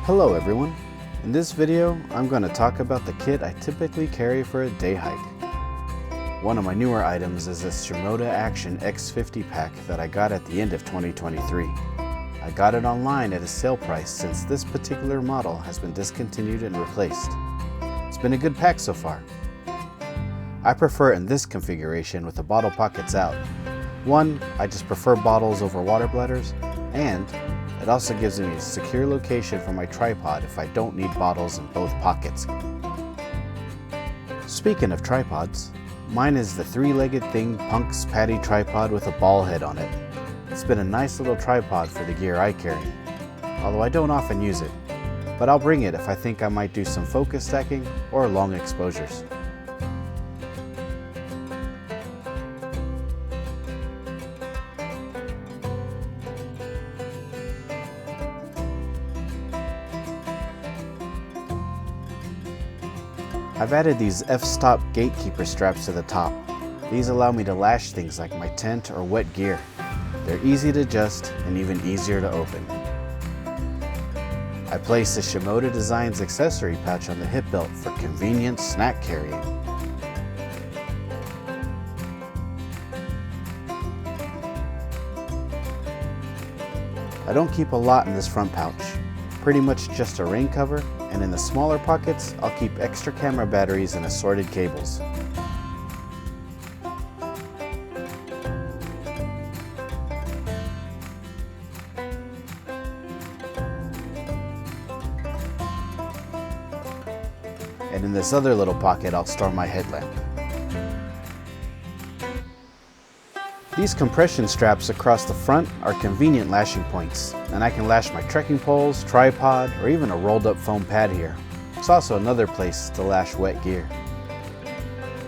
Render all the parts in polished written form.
Hello everyone. In this video, I'm going to talk about the kit I typically carry for a day hike. One of my newer items is this Shimoda Action X50 pack that I got at the end of 2023. I got it online at a sale price since this particular model has been discontinued and replaced. It's been a good pack so far. I prefer it in this configuration with the bottle pockets out. One, I just prefer bottles over water bladders, and it also gives me a secure location for my tripod if I don't need bottles in both pockets. Speaking of tripods, mine is the three-legged thing Punk's Patty tripod with a ball head on it. It's been a nice little tripod for the gear I carry, although I don't often use it, but I'll bring it if I think I might do some focus stacking or long exposures. I've added these f-stop gatekeeper straps to the top. These allow me to lash things like my tent or wet gear. They're easy to adjust and even easier to open. I placed the Shimoda Designs accessory pouch on the hip belt for convenient snack carrying. I don't keep a lot in this front pouch, pretty much just a rain cover, and in the smaller pockets, I'll keep extra camera batteries and assorted cables. And in this other little pocket, I'll store my headlamp. These compression straps across the front are convenient lashing points, and I can lash my trekking poles, tripod, or even a rolled up foam pad here. It's also another place to lash wet gear.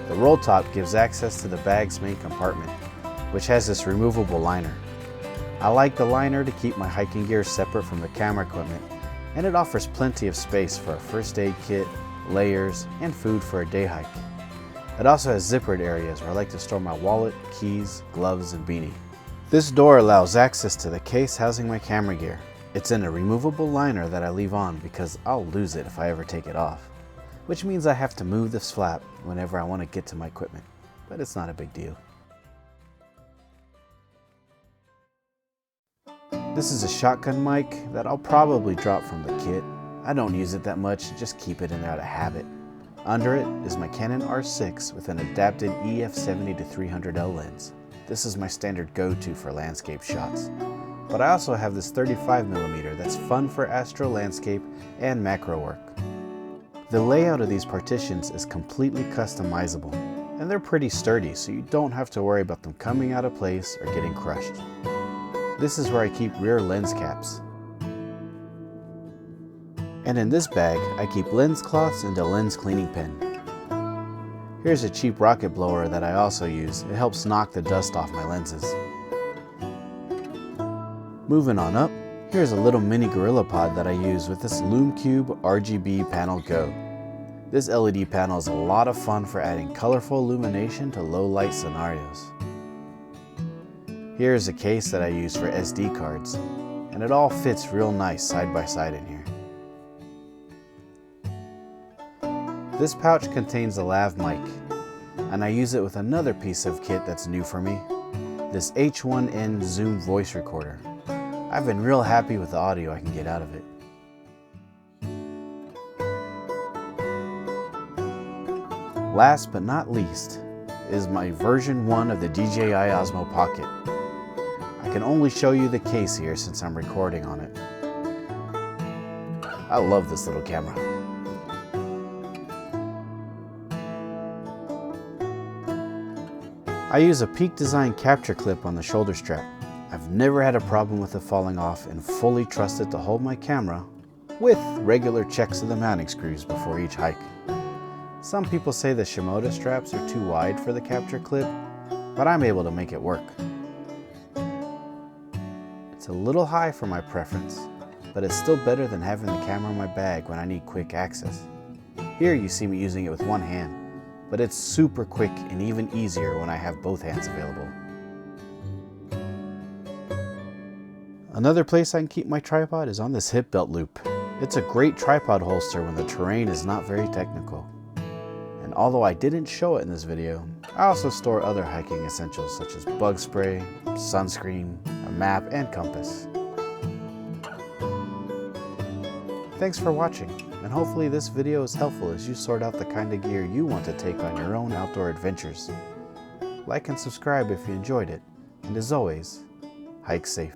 The roll top gives access to the bag's main compartment, which has this removable liner. I like the liner to keep my hiking gear separate from the camera equipment, and it offers plenty of space for a first aid kit, layers, and food for a day hike. It also has zippered areas where I like to store my wallet, keys, gloves, and beanie. This door allows access to the case housing my camera gear. It's in a removable liner that I leave on because I'll lose it if I ever take it off, which means I have to move this flap whenever I want to get to my equipment, but it's not a big deal. This is a shotgun mic that I'll probably drop from the kit. I don't use it that much, just keep it in there out of habit. Under it is my Canon R6 with an adapted EF70-300L lens. This is my standard go-to for landscape shots. But I also have this 35mm that's fun for astro landscape and macro work. The layout of these partitions is completely customizable, and they're pretty sturdy, so you don't have to worry about them coming out of place or getting crushed. This is where I keep rear lens caps. And in this bag, I keep lens cloths and a lens cleaning pen. Here's a cheap rocket blower that I also use. It helps knock the dust off my lenses. Moving on up, here's a little mini GorillaPod that I use with this LumeCube RGB Panel Go. This LED panel is a lot of fun for adding colorful illumination to low light scenarios. Here's a case that I use for SD cards, and it all fits real nice side by side in here. This pouch contains a lav mic, and I use it with another piece of kit that's new for me, this H1N Zoom voice recorder. I've been real happy with the audio I can get out of it. Last but not least is my version 1 of the DJI Osmo Pocket. I can only show you the case here since I'm recording on it. I love this little camera. I use a Peak Design capture clip on the shoulder strap. I've never had a problem with it falling off and fully trust it to hold my camera with regular checks of the mounting screws before each hike. Some people say the Shimoda straps are too wide for the capture clip, but I'm able to make it work. It's a little high for my preference, but it's still better than having the camera in my bag when I need quick access. Here you see me using it with one hand, but it's super quick and even easier when I have both hands available. Another place I can keep my tripod is on this hip belt loop. It's a great tripod holster when the terrain is not very technical. And although I didn't show it in this video, I also store other hiking essentials such as bug spray, sunscreen, a map, and compass. Thanks for watching, and hopefully this video is helpful as you sort out the kind of gear you want to take on your own outdoor adventures. Like and subscribe if you enjoyed it, and as always, hike safe.